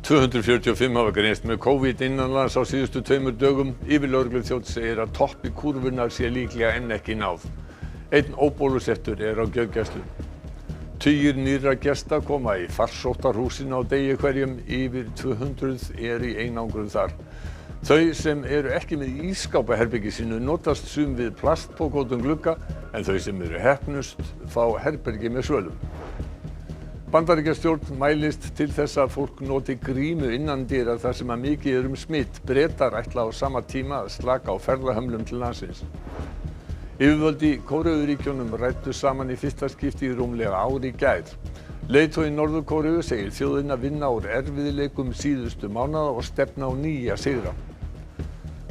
245 hafa greinst með COVID innanlands á síðustu 2 dögum. Yfirlögregluþjónn segir að toppi kúrfunnar sé líklega enn ekki náð. Einn óbólusettur er á gjörgæslu. Tugir nýrra gesta koma í farsóttarhúsin á degi hverjum, yfir 200 í einangrun þar. Þau sem eru ekki með ísskápaherbergi sínu notast sum við plastpoka út glugga, en þau sem eru heppnust fá herbergi með svölum. Bandaríkjastjórn mælist til þess að fólk noti grímu innandyra þar sem að mikið smit. Bretar ætla á sama tíma að slaka á ferðahömlum til landsins. Yfirvöld í Kóreuríkjunum ræddu saman í fyrsta skipti í rúmlega ár í gær. Leiðtogi Norður-Kóreu segir þjóðina vinna úr erfiðleikum síðustu mánaða og stefna á nýja sigra.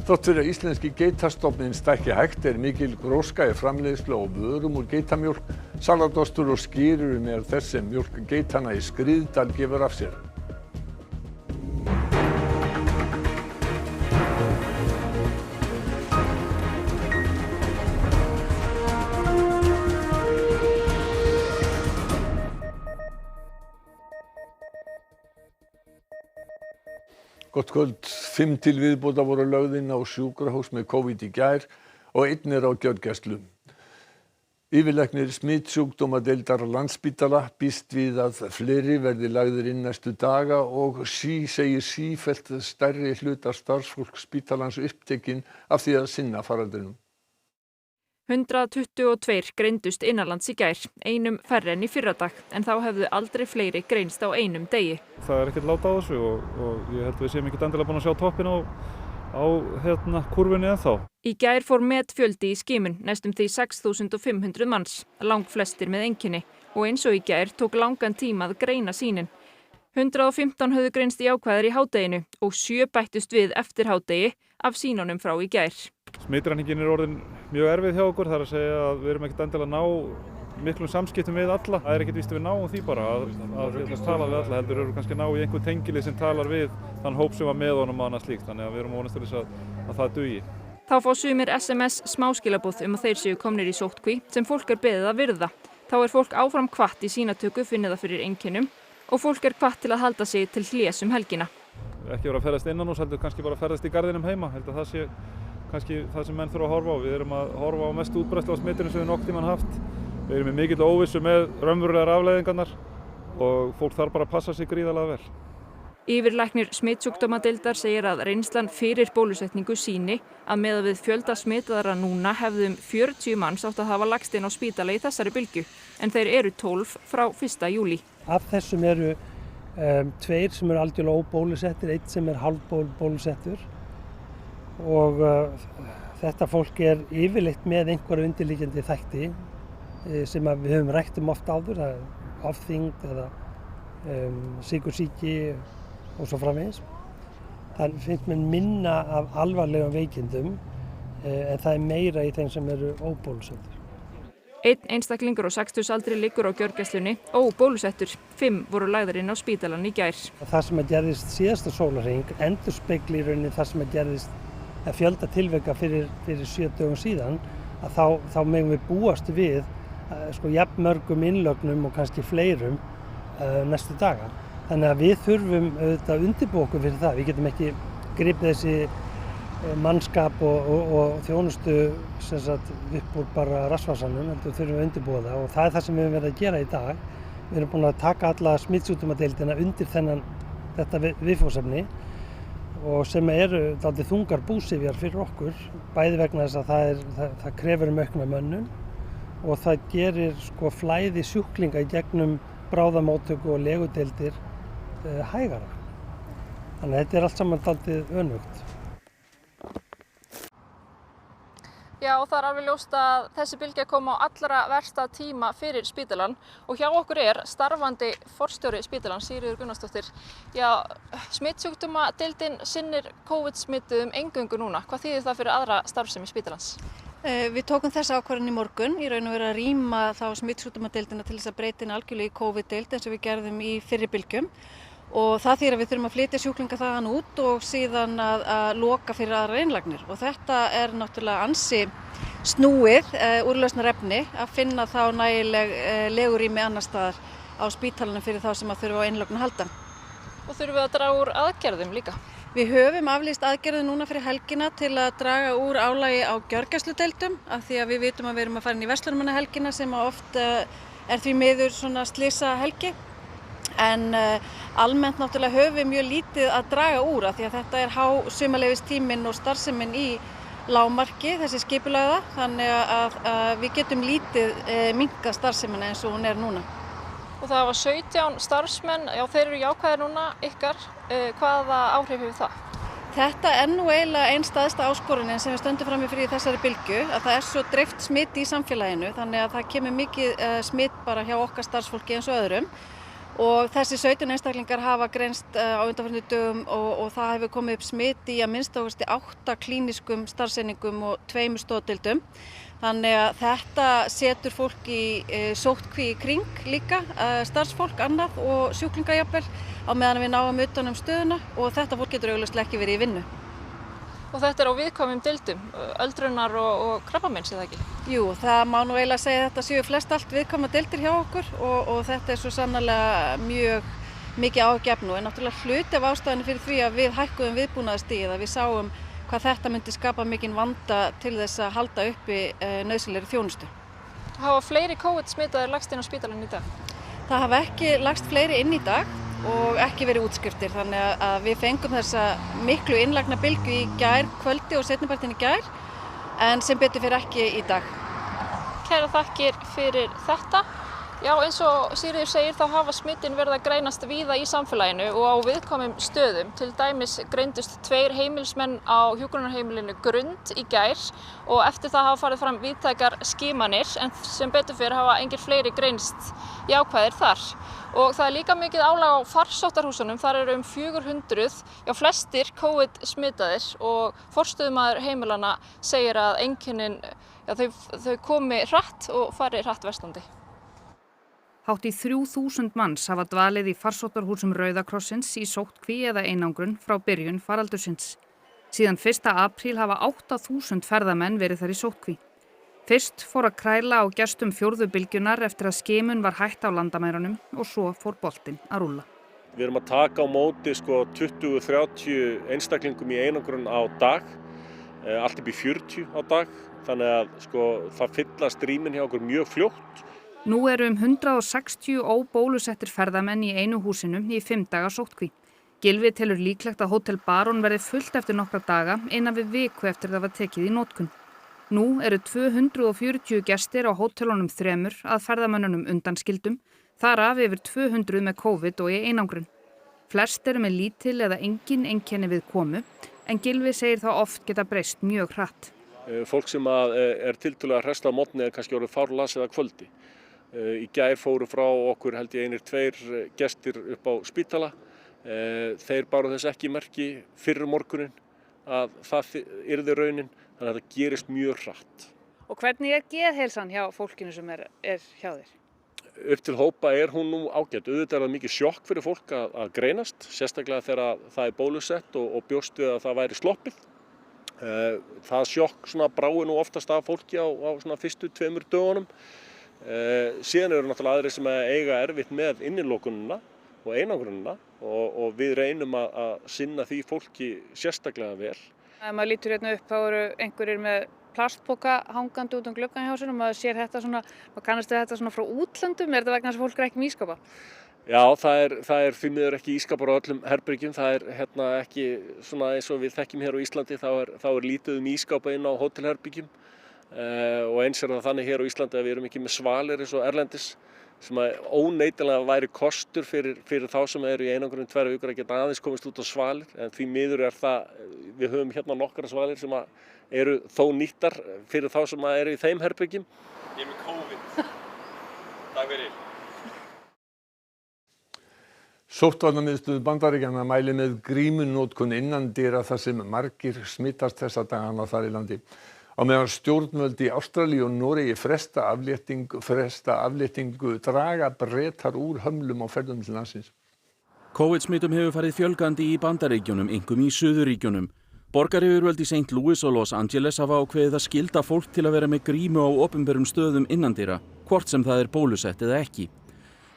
Þótt fyrir að íslenski geitastofninn stækki hægt er mikil gróska í framleiðslu á vörum úr geitamjólk. Salatostur og skyr eru meðal þess sem mjólk geitanna í Skriðdal gefur af sér. Gott kvöld. 5 til viðbótar voru lögð inn á sjúkrahús með COVID í gær og einn er á gjörgæslu. Yfirlæknir smitsjúkdómadeildar Landspítala býst við að fleiri verði lagðir inn næstu daga og segir sífellt stærri hluta starfsfólks spítalans upptekinn af því að sinna faraldrinum. 122 greindust innanlands í gær, einum færri en í fyrradag, en þá hefðu aldrei fleiri greinst á einum degi. Það er ekkert lát á þessu og ég held við séum ekkert endilega búin að sjá toppinn á kúrfunni ennþá. Í gær fór metfjöldi í skimun, næstum því 6.500 manns, langflestir með einkenni, og eins og í gær tók langan tíma að greina sýnin. 115 höfðu greinst jákvæðir í hádeginu og 7 bættust við eftir hádegi af sýnunum frá í gær. Smitræningin er orðin mjög erfið hjá okkur, það er að segja að við erum ekkert endilega að ná miklum samskiptum við alla. Það er ekkert víst að við náum því bara að tala við alla, heldur eru kannski að ná í einhver tengilið sem talar við þann hóp sem var með honum og annað slíkt, þannig að við erum vonast til þess að það dugi. Þá fá sumir SMS smáskilaboð að þeir séu komnir í sóttkví sem fólk er beðið að virða. Þá er fólk áfram hvatt í sýnatöku finni það fyrir einkennum og fólk er hvatt til að halda sig til hlés helgina. Ekki vera að ferðast innanhús, heldur kannski bara að ferðast í garðinum heima. Held að það sé kannski það sem menn þurfa að horfa á. Við erum að horfa á mestu útbreiðslu á smitinu sem við nokkurn tímann haft. Við erum með mikill óvissu með raunverulegar afleiðingarnar og fólk þarf bara að passa sig gríðarlega vel. Yfirlæknir smitsjúkdómadeildar segir að reynslan fyrir bólusetningu sýni að miðað við fjölda smitaðra núna hefðu 40 manns átt að hafa lagst inn á spítala í þessari bylgju, en þeir eru 12 frá 1. júlí. Af þessum eru 2 sem eru algjörlega óbólusettir, 1 sem er hálfbólusettur og þetta fólk er yfirleitt með einhverja undirliggjandi þætti sem við höfum rætt oft áður, það er ofþyngd eða sykursýki og svo framvegis. Það finnst mér minna af alvarlegum veikindum en það er meira í þeim sem eru óbólusettir. Einn einstaklingur á 60-aldri liggur á gjörgæslunni óbólusettur. 5 voru lagðir inn á spítalann í gær. Það sem að gerðist síðasta sólarhring endurspegli í rauninni það sem að gerðist fjölda tilvika fyrir 7 dögum síðan, að þá megum við búast við jafn mörgum innlögnum og kannski fleirum næstu daga. Þannig að við þurfum auðvitað að undirbúa okkur fyrir það. Við getum ekki gripið þessi mannskap og þjónustu upp úr bara rassvasanum, heldur þurfum við að undirbúa það og það er það sem við höfum verið að gera í dag. Við erum búin að taka alla smitsjúkdómadeildina undir þetta viðfangsefni og sem eru dálítið þungar búsifjar fyrir okkur, bæði vegna þess að það krefur aukna mönnun og það gerir flæði sjúklinga í gegnum bráðamóttöku og legudeildir hægara. Þannig að þetta er allt saman dálítið önugt. Já, og það er alveg ljóst að þessi bylgja kom á allra versta tíma fyrir spítalann og hjá okkur er starfandi forstjóri spítalans, Sigríður Gunnarsdóttir. Já, smitsjúkdómadeildin sinnir COVID-smituðum eingöngu núna. Hvað þýðir það fyrir aðra starfsemi spítalans? Við tókum þessa ákvörðun í morgun, í raun og veru að rýma þá smitsjúkdómadeildina til þess að breyta henni algjörlega í COVID-deild eins og við gerðum í fyrri bylgjum. Og það þýðir að við þurfum að flytja sjúklinga þaðan út og síðan að loka fyrir aðrar innlagnir. Og þetta er náttúrulega ansi snúið úrlausnarefni að finna þá nægileg legurými annars staðar á spítalanum fyrir þá sem að þurfa á innlögn að halda. Og þurfum við að draga úr aðgerðum líka? Við höfum aflýst aðgerðum núna fyrir helgina til að draga úr álagi á gjörgæsludeildum af því að við vitum að við erum að fara inn í verslunarmannahelgina sem oft er því miður svona slysahelgi. En almennt náttúrulega höfum við mjög lítið að draga úr af því að þetta er sumarleyfistíminn og starfsemin í lágmarki, þessi skipulagða, þannig að við getum lítið minnkað starfsemina eins og hún er núna. Og það var 17 starfsmenn, já þeir eru jákvæðir núna ykkar, hvaða áhrif hefur það? Þetta er nú eiginlega einn stærsta áskorunin sem við stöndum frammi fyrir í þessari bylgju, að það er svo dreift smitt í samfélaginu, þannig að það kemur mikið smitt bara hjá okkar starfsfólki eins og öðrum. Og þessi 17 einstaklingar hafa greinst á undanfarandi dögum og það hefur komið upp smitt í að minnsta kosti 8 klínískum starfseiningum og 2 stoðdeildum. Þannig að þetta setur fólk í sóttkví í kring líka, starfsfólk annað og sjúklinga jafnvel á meðan við náum utan um stöðuna og þetta fólk getur augljóslega ekki verið í vinnu. Og þetta er á viðkvæmum deildum, öldrunar og krabbameins eða ekki? Jú, það má nú eiginlega segja að þetta séu flest allt viðkvæma deildir hjá okkur og þetta er svo sannarlega mjög mikið áhyggjuefni en náttúrulega hluti af ástæðunni fyrir því að við hækkuðum viðbúnaðarstigið, að við sáum hvað þetta myndi skapa mikinn vanda til þess að halda uppi nauðsynlegri þjónustu. Hafa fleiri COVID-smitaðir lagst inn á spítalann í dag? Það hafa ekki lagst fleiri inn í dag og ekki verið útskriftir, þannig að við fengum þessa miklu innlagna bylgju í gær kvöldi og seinnipartinn í gær, en sem betur fyrir ekki í dag. Kærar þakkir fyrir þetta. Já, eins og Sigríður segir þá hafa smittin verið að greinast víða í samfélaginu og á viðkvæmum stöðum. Til dæmis greindust 2 heimilismenn á hjúkrunarheimilinu Grund í gær og eftir það hafa farið fram víðtækar skimanir en sem betur fyrir hafa engir fleiri greinst jákvæðir þar. Og það er líka mikið álag á farsóttarhúsunum, þar eru 400, já flestir COVID-smitaðir og forstöðumaður heimilana segir að einkennin, já, þau komi hratt og fari hratt versnandi. Hátt í 3000 manns hafa dvalið í farsóttarhúsum Rauða krossins í sóttkví eða einangrun frá byrjun faraldursins. Síðan 1. apríl hafa 8000 ferðamenn verið þar í sóttkví. Fyrst fór að kræla á gestum 4. bylgjunnar eftir að skimun var hætt á landamærunum og svo fór boltinn að rúlla. Við erum að taka á móti 20-30 einstaklingum í einangrun á dag, allt upp í 40 á dag, þannig að það fyllast rýmin hjá okkur mjög fljótt. Nú eru 160 óbólusettir ferðamenn í einu húsinu í 5 daga sóttkví. Gylfi telur líklegt að Hótel Baron verði fullt eftir nokkra daga innan við viku eftir það var tekið í notkun. Nú eru 240 gestir á hótelunum 3 að ferðamönnunum undanskildum, þar af yfir 200 með COVID og í einangrun. Flest eru með lítil eða engin einkenni við komu, en Gylfi segir það oft geta breyst mjög hratt. Fólk sem er tiltölulega hress á morgni er kannski orðið fárlasið að kvöldi. Í gær fóru frá okkur held ég 2 gestir upp á spítala. Þeir báru þess ekki merki fyrir morgunin að það yrði raunin, þannig að það gerist mjög hratt. Og hvernig er geðheilsan hjá fólkinu sem er hjá þér? Upp til hópa er hún nú ágætt. Auðvitað er það mikið sjokk fyrir fólk að greinast, sérstaklega þegar það er bólusett og bjóst við að það væri sloppið. Það sjokk bráir nú oftast af fólki á fyrstu 2 dögunum. Síðan eru náttúrulega aðrir sem eiga erfitt með innilokunina og einangrunina og við reynum að sinna því fólki sérstaklega vel. Ef maður lítur hérna upp þá eru einhverjir með plastpoka hangandi út gluggann hjá sér og maður sér þetta maður kannast við þetta frá útlöndum, er þetta vegna þess að fólk er ekki með ísskapa? Já, það er því miður ekki ískapar á öllum herbergjum, það er ekki eins og við þekkjum hér á Íslandi, þá er lítið ískapa inn á hótelherbergjum. Og eins er það þannig hér á Íslandi að við erum ekki með svalir eins og erlendis sem óneitanlega væri kostur fyrir þá sem eru í einangrun 2 vikur að geta aðeins komist út á svalir, en því miður er það, við höfum hérna nokkra svalir sem eru þó nýttar fyrir þá sem eru í þeim herbergjum. Ég er með COVID. Takk fyrir. Sóttvarnamiðstöð Bandaríkjanna mælir með grímunotkun innandyra þar sem margir smitast þessa dagana þar í landi. Á meðan stjórnvöld í Ástralíu og Noregi fresta afléttingu draga Bretar úr hömlum á ferðum til landsins. COVID-smittum hefur farið fjölgandi í Bandaríkjunum, einkum í Suðurríkjunum. Borgaryfirvöld í St. Louis og Los Angeles hafa ákveðið að skylda fólk til að vera með grímu á opinberum stöðum innandyra, hvort sem það er bólusett eða ekki.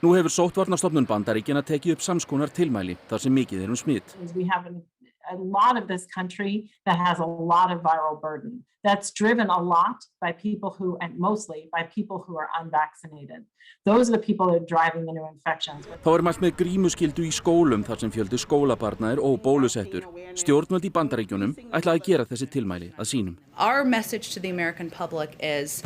Nú hefur sóttvarnastofnun Bandaríkjanna tekið upp samskonar tilmæli þar sem mikið smit. We have a lot of this country that has a lot of viral burden. That's driven a lot by people who, and mostly by people who are unvaccinated. Those are the people that are driving the new infections. Þá mælt með grímuskyldu í skólum þar sem fjöldi skólabarna óbólusettur. Stjórnvöld í Bandaríkjunum ætla að gera þessi tilmæli að sínum. Our message to the American public is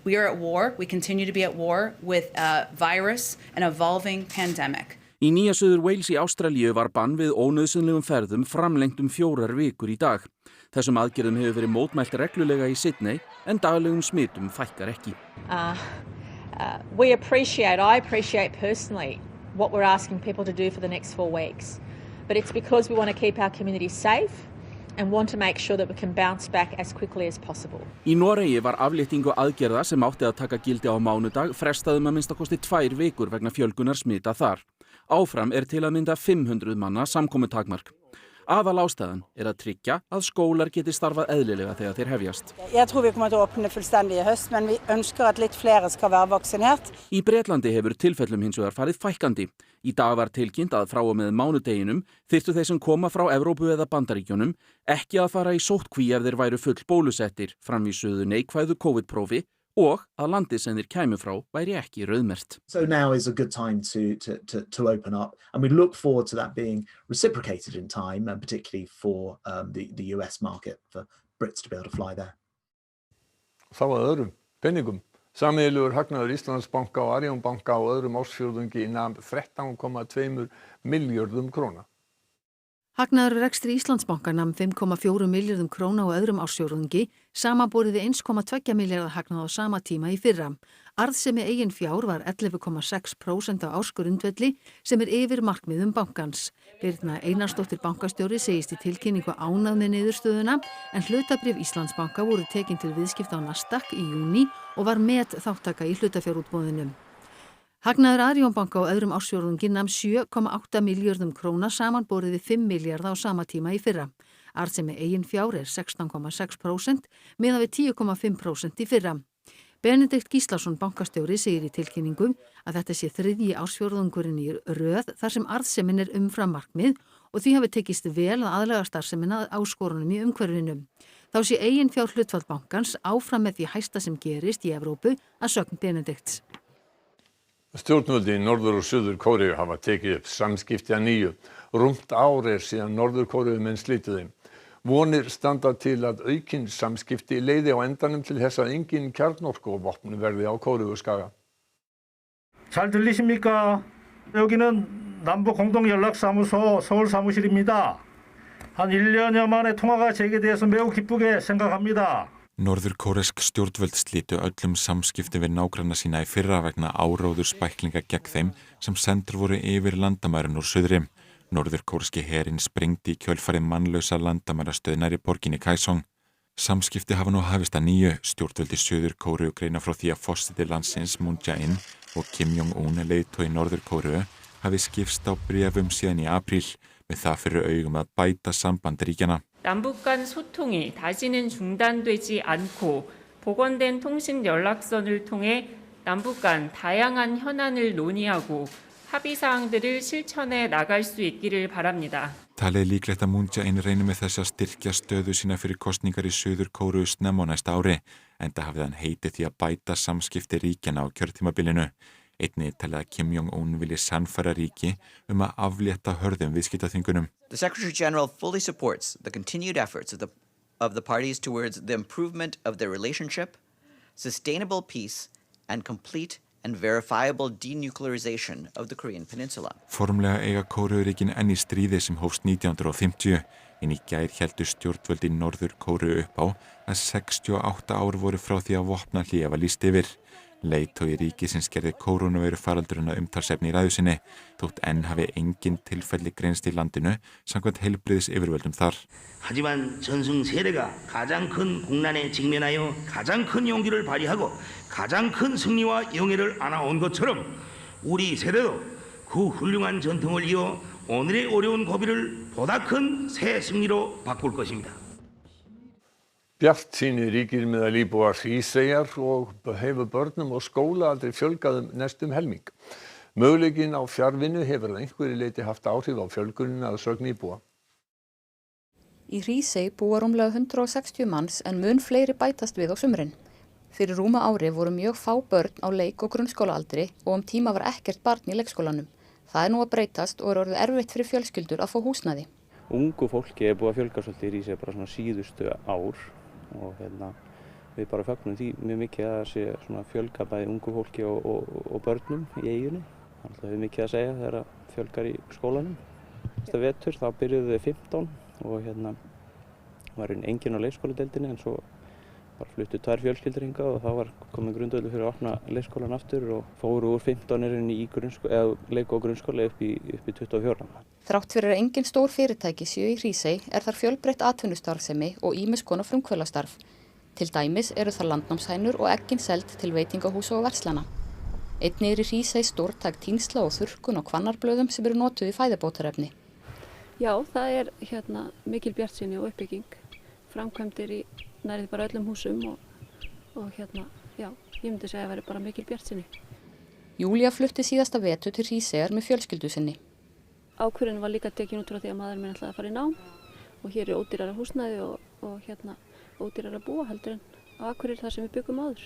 we are at war. We continue to be at war with a virus, an evolving pandemic. Í Nýja Suður Wales í Ástralíu var bann við ónauðsynlegum ferðum framlengt 4 vikur í dag. Þessum aðgerðum hefur verið mótmælt reglulega í Sydney en daglegum smitum fækkar ekki. I appreciate personally what we're asking people to do for the next 4 weeks. But it's because we want to keep our community safe and want to make sure that we can bounce back as quickly as possible. Í Noregi var afléttingu aðgerða sem átti að taka gildi á mánudag frestaðum að minnstakosti 2 vikur vegna fjölgunar smita þar. Áfram til að mynda 500 manna samkomutakmark. Aðalástæðan að tryggja að skólar geti starfað eðlilega þegar þeir hefjast. Jeg tror vi kommer til å åpne fullstendig i høst, men vi ønsker at litt flere skal være vaksinert. Í Bretlandi hefur tilfellum hins vegar farið fækkandi. Í dag var tilkynnt að frá og með mánudeginum þyrftu þeir sem koma frá Evrópu eða Bandaríkjunum ekki að fara í sóttkví ef þeir væru full bólusettir, framvísuðu neikvæðu COVID-prófi og að landið sem þeir kæmu frá væri ekki rauðmerkt. So now is a good time to open up, and we look forward to that being reciprocated in time, and particularly for the US market, for Brits to be able to fly there. Þá að öðrum peningum. Sameiginlegur hagnaður Íslandsbanka og Arion banka á öðrum ársfjórðungi nam 13,2 milljörðum króna. Hagnaður rekstri Íslandsbanka nam 5,4 milljörðum króna á öðrum ársfjórðungi, samanborið við 1,2 milljarða hagnað á sama tíma í fyrra. Arðsemi eigin fjár var 11,6% á ársgrundvelli sem yfir markmiðum bankans. Birna Einarsdóttir bankastjóri segist í tilkynningu ánægð með niðurstöðuna en hlutabréf Íslandsbanka voru tekin til viðskipta á Nasdaq í júní og var met þáttaka í hlutafjárútboðinu. Hagnaður Arion banka á öðrum ársfjórðungi nam 7,8 milljörðum króna samanborið við 5 milljarða á sama tíma í fyrra. Arðsemi eigin fjár 16,6% miðað við 10,5% í fyrra. Benedikt Gíslason bankastjóri segir í tilkynningu að þetta sé 3. ársfjórðungurinn í röð þar sem arðsemin umfram markmið og því hafi tekist vel að aðlaga starfsemina að áskorunum í umhverfinu. Þá sé eigin fjár hlutfall bankans áfram með því hæsta sem gerist í Evrópu að sögn Benedikts. Stjórnvöld í Norður- og Suður-Kóreu hafa tekið upp samskipti að nýju. Rúmt ár síðan Norður-Kóreumenn slitu þeim. Vonir standa til að aukin samskipti leiði á endanum til þess að engin kjarnorkuvopn verði á Kóreuskaga. 잘 들리십니까? 여기는 남북공동연락사무소 서울사무실입니다. 한 1년여 만에 통화가 재개돼서 매우 기쁘게 생각합니다. Norður-kóresk stjórnvöld slitu öllum samskipti við nágranna sína í fyrra vegna áróður spæklinga gegn þeim sem sendur voru yfir landamærin úr suðri. Norður-kóreski herinn sprengdi í kjölfarið mannlausa landamærastöðnar í borginni Kaesong. Samskipti hafa nú hafist að nýju. Stjórnvöld í Suður-Kóreu greina frá því að forseti landsins Moon Jae-in og Kim Jong-un leiðtogi Norður-Kóreu hafi skipst á bréfum síðan í apríl með það fyrir augum að bæta samband ríkjanna. 남북 간 소통이 다시는 중단되지 않고 복원된 통신 연락선을 통해 남북 간 다양한 현안을 논의하고 합의 사항들을 실천해 나갈 수 있기를 바랍니다. Talið líklegt að Moon Jae-in reynir með þess að styrkja stöðu sína fyrir kosningar í Suður-Kóreu snemma á næsta ári, enda hafði hann heitið því að bæta samskipti ríkjanna á kjörtímabilinu. Einnig talið að Kim Jong-un vilji sannfæra ríki að aflétta hörðum viðskiptaþvingunum. The Secretary General fully supports the continued efforts of the parties towards the improvement of their relationship, sustainable peace, and complete and verifiable denuclearization of the Korean Peninsula. Formlega eiga Kóreuríkin enn í stríði sem hófst 1950, en í gær héldu stjórnvöld í Norður-Kóreu upp á að 68 ár voru frá því að vopnahlé var lýst yfir. Leiðtogi ríkisins gerði kórónuveirufaraldurinn að umtalsefni í ræðu sinni, þótt enn hafi engin tilfelli greinst í landinu samkvæmt heilbrigðisyfirvöldum þar. 하지만 전승 세대가 가장 큰 국난에 직면하여 가장 큰 용기를 발휘하고 가장 큰 승리와 영예를 안아온 것처럼 우리 세대도 그 훌륭한 전통을 이어 오늘의 어려운 고비를 보다 큰 새 승리로 바꿀 것입니다. Bjartsýni ríkir meðal íbúa Hríseyjar og hefur börnum og skólaaldri fjölgað næstum helming. Möguleikinn á fjarvinnu hefur að einhverju leyti haft áhrif á fjölgunina að sögn íbúa. Í Hrísey búa rúmlega 160 manns en mun fleiri bætast við á sumrin. Fyrir rúma ári voru mjög fá börn á leik- og grunnskólaaldri og tíma var ekkert barn í leikskólanum. Það nú að breytast og orðið erfitt fyrir fjölskyldur að fá húsnæði. Ungu fólki búið að fjölga svolítið í Hrísey bara svona síðustu ár og við bara fögnum því mjög mikið að það sé svona fjölga bæði ungu fólki og börnum í eyjunni. Það er mikið að segja þegar fjölgar í skólanum. Þetta vetur þá byrjuðu þau 15 og var enginn á leikskóladeildinni en svo bara fluttu 2 fjölskyldur hingað og þá var komin grundvöllur fyrir að opna leikskólan aftur og fóru úr 15 í leik- og grunnskóla upp í 24. Þrátt fyrir að engin stór fyrirtæki séu í Hrísey er þar fjölbreytt atvinnustarfsemi og ýmiss konar frumkvöðlastarf. Til dæmis eru það landnámshænur og eggin seld til veitingahúsa og verslana. Einnig í Hrísey stórtæk tínsla og þurrkun á hvannarblöðum sem eru notuð í fæðubótarefni. Já, það mikil bjartsýni og uppbygging. Framkvæmdir í nærið bara öllum húsum og ég myndi segja að það bara mikil bjartsýni. Júlía flutti síðasta vetur til Hríseyjar með fjölskyldu sinni. Ákvörðun var líka tekin út frá því að maður minn ætlaði að fara í nám og hér ódýrara húsnæði og ódýrara búa heldur en á Akureyri þar sem við byggum áður.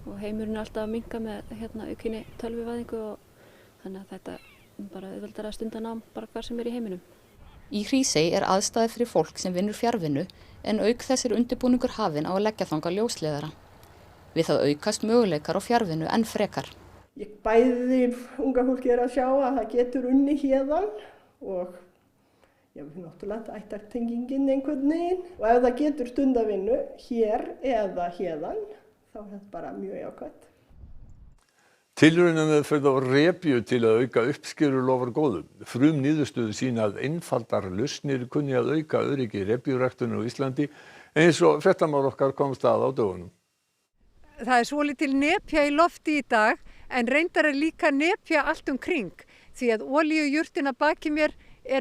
Og heimurinn alltaf að minnka með aukinni tölvuvæðingu og þannig að þetta bara auðveldara að stunda nám bara hvar sem í heiminum. Í Hrísey aðstæði fyrir fólk sem vinnur fjarvinnu en auk þess undirbúningur hafinn á að leggja þangað ljósleiðara. Við það aukast möguleikar á fjarvinnu enn frekar. Bæði unga fólki að sjá að það getur unni hérðan og við náttúrulega ættartengingin einhvern veginn og ef það getur stundavinnu hér eða hérðan þá er þetta bara mjög jákvætt. Tilraunameðferð á repju til að auka uppskeru lofar góðu. Frumniðurstöður sýna að einfaldar lausnir kunni að auka öryggi repjuræktunar á Íslandi eins og fréttamaður okkar komst að á dögunum. Það er svolítil nepja í lofti í dag en reyndar líka nepja allt kring því að olíujurtin að baki mér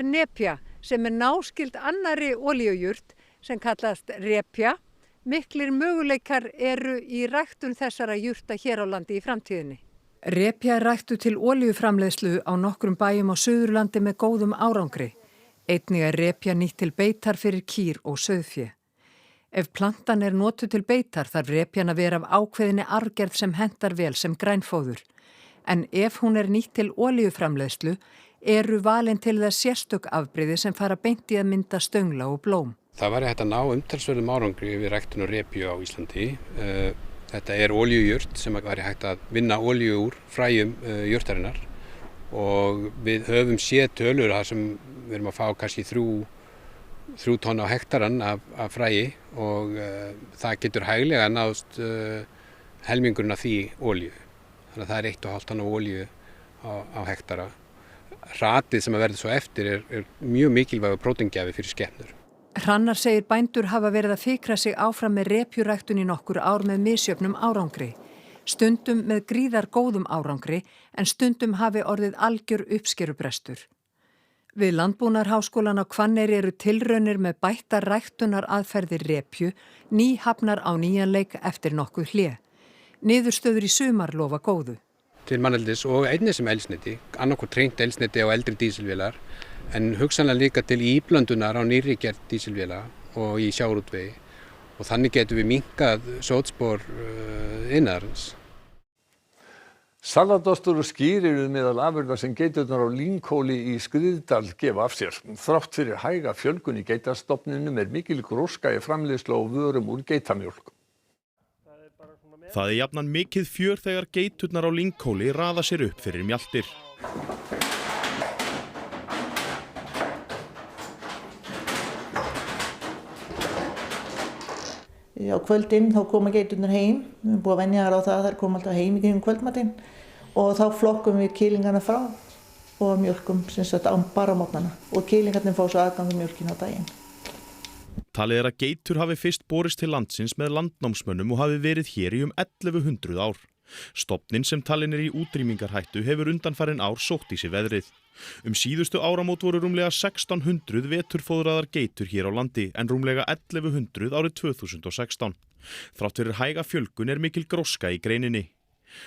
nepja sem náskyld annarri olíujurt sem kallast repja. Miklir möguleikar eru í ræktun þessara jurta hér á landi í framtíðinni. Repja ræktu til olíuframleiðslu á nokkrum bæjum á Suðurlandi með góðum árangri. Einnig repja nýtt til beitar fyrir kýr og sauðfé. Ef plantan notuð til beitar þarf repjan að vera af ákveðinni arfgerð sem hentar vel sem grænfóður. En ef hún nýtt til olíuframleiðslu eru valin til þess sérstök afbrigði sem fara beint í að mynda stöngla og blóm. Það væri hægt að ná umtalsverðum árangri við ræktun og repju á Íslandi. Þetta olíujurt sem væri hægt að vinna olíu úr fræjum jurtarinnar og við höfum séð tölur þar sem við erum að fá kannski 3 tonn á hektaran af fræi og það getur hæglega náðst helmingurinn af því olíu. Þannig að það 1,5 tonn af olíu á hektara. Ratið sem verður svo eftir mjög mikilvægur próteingjafi fyrir skepnur. Hrannar segir bændur hafa verið að fikra sig áfram með repjuræktun í nokkur ár með misjöfnum árangri. Stundum með gríðar góðum árangri en stundum hafi orðið algjör uppskerubrestur. Við Landbúnaðarháskólann á Hvanneyri eru tilraunir með bættar ræktunar aðferðir repju, nýhafnar á nýjan leik eftir nokkuð hlé. Niðurstöður í sumar lofa góðu. Til manneldis og einnig sem eldsneyti, annarkvort tengt eldsneyti á eldri dísilvélar, en hugsanlega líka til íblöndunar á nýrri gerð dísilvéla og í sjávarútvegi og þannig getum við minnkað sótspor iðnaðarins. Salatostur og skýr eru meðal afurða sem geiturnar á Lynghóli í Skriðdal gefa af sér. Þrátt fyrir hæga fjölgun í geitarstofninum mikil gróska í framleiðslu á vörum úr geitamjólk. Það jafnan mikið fjör þegar geiturnar á Lynghóli raða sér upp fyrir mjaltir. Á kvöldin þá koma geiturnar heim, við erum búið að venja þær á það að þær koma alltaf heim í kringum kvöldmatinn og þá flokkum við kýlingarna frá og mjölkum bara á mótnana og kýlingarnir fá svo aðgang mjölkin á daginn. Talið að geitur hafi fyrst borist til landsins með landnámsmönnum og hafi verið hér í 1100 ár. Stofninn sem talinn í útrýmingarhættu hefur undanfarin ár sótt í sig veðrið. Síðustu áramót voru rúmlega 1600 veturfóðraðar geitur hér á landi en rúmlega 1100 árið 2016. Þrátt fyrir hæga fjölgun mikil gróska í greininni.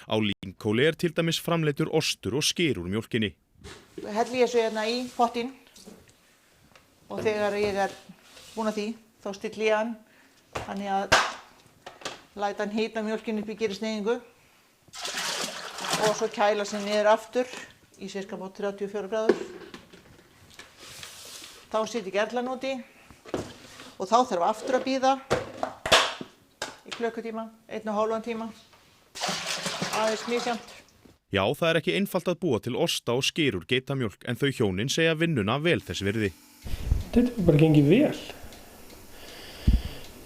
Á línkóli til dæmis framleiddur ostur og skyr úr mjólkinni. Helli ég þessu hérna í pottinn og þegar ég búin að því þá stilli ég hann þannig að læta hann hita mjólkinn upp í gerisneiðingu og svo kæla sig niður aftur í sirka 34 gráður. Þá setjum ég gerlan út í og þá þarf aftur að bíða í klukkutíma, 1,5 tíma, aðeins misjafnt. Já, það ekki einfalt að búa til osta og skyr úr geitamjólk en þau hjónin segja vinnuna vel þess virði. Þetta bara gengið vel.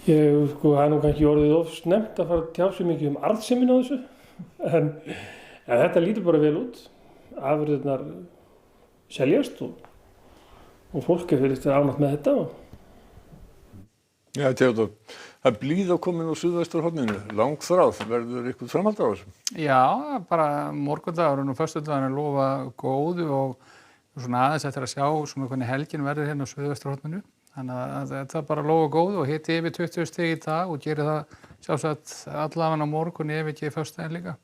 Það nú kannski orðið of snemmt að fara að tjá sig mikið arðsemin á þessu, en þetta lítur bara vel út. Afurðirnar seljast og fólk fyrir ánægt með þetta. Já, Theodór, það blíða komin á suðvesturhorninu, langþráð, verður ykkur framhald á þessu? Já, bara morgundagurinn og föstudagurinn lofa góðu og svona aðeins eftir að sjá svona hvernig helgin verður hérna á suðvesturhorninu. Þannig að þetta bara lofa góðu og hiti yfir 20 stig í dag og gerir það sjálfsagt allavega á morgun ef ekki föstudaginn líka.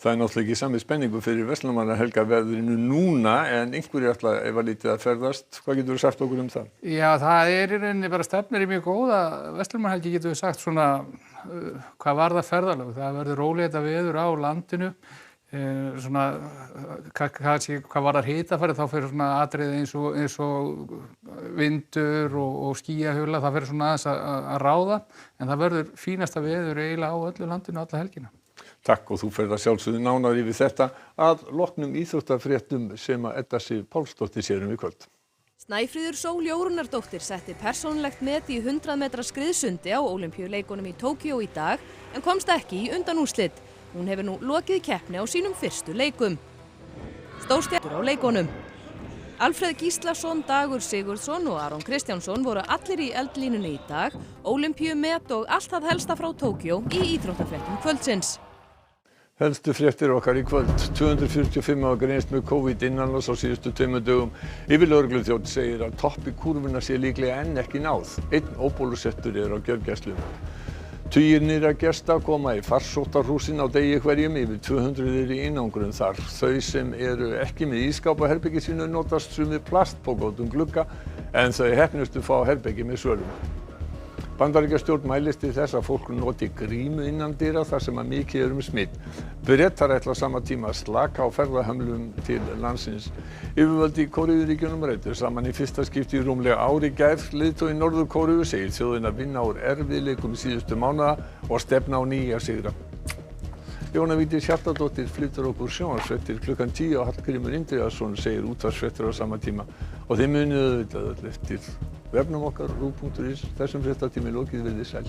Það náttúrulega ekki sami spenningu fyrir verslunarmannahelgarveðrinu núna en einhverjir ætla ef að lítið að ferðast. Hvað getur þú sagt okkur það? Já, það í rauninni bara stefnir í mjög góða verslunarmannahelgi getur við sagt svona hvað varðar ferðalög. Það verður rólegheit veður á landinu. Svona hvað varðar hitafæri þá fyrir svona atriði eins og vindur og skýjahula það fyrir svona aðeins að ráða en það verður fínasta veður eiginlega á öllu landinu alla helgina. Takk og þú ferð að sjálfsögðu nánar yfir þetta að loknum íþróttafréttum sem að Edda Sif Pálsdóttir sér í kvöld. Snæfríður Sól Jórunardóttir setti persónulegt met í 100 metra skriðsundi á Ólympíuleikunum í Tókíó í dag en komst ekki í undanúrslit. Hún hefur nú lokið keppni á sínum fyrstu leikum. Stórstjarnir á leikunum. Alfreð Gíslason, Dagur Sigurðsson og Aron Kristjánsson voru allir í eldlínunni í dag, Ólympíumet og allt það helsta frá Tókíó í íþróttafréttum kvöldsins. Helstu fréttir okkar í kvöld. 245 hafa greinst með COVID innanlands á síðustu 2 dögum. Yfirlögregluþjónn segir að toppi kúrfuna sé líklega enn ekki náð. Einn óbólusettur á gjörgæslu. Tugir nýrra gesta koma í farsóttarhúsin á degi hverjum, yfir 200 í einangrun þar. Þau sem eru ekki með ískáp á herbergi sínu notast sumir plastpoka út glugga en þau heppnustu fá herbergi með svölum. Bandaríkjastjórn mælist til þess að fólk noti grímu innandyra þar sem að mikið smitt. Bretar ætla á sama tíma að slaka á ferðahömlum til landsins. Yfirvöld í Kóreuríkjunum ræddu saman í fyrsta skipti í rúmlega ár í gær. Leiðtogi Norður-Kóreu segir þjóðina vinna úr erfiðleikum síðustu mánaða og stefna á nýja sigra. Jóna Vigdís Hjaltadóttir flytur okkur sjónvarpsfréttir klukkan 10 og Hallgrímur Indriðason segir útvarpsfréttir á sama tíma. Og þið munið auðvitað eftir vefnum okkar ruv.is. Þessum fréttatími lokið, verið sæl.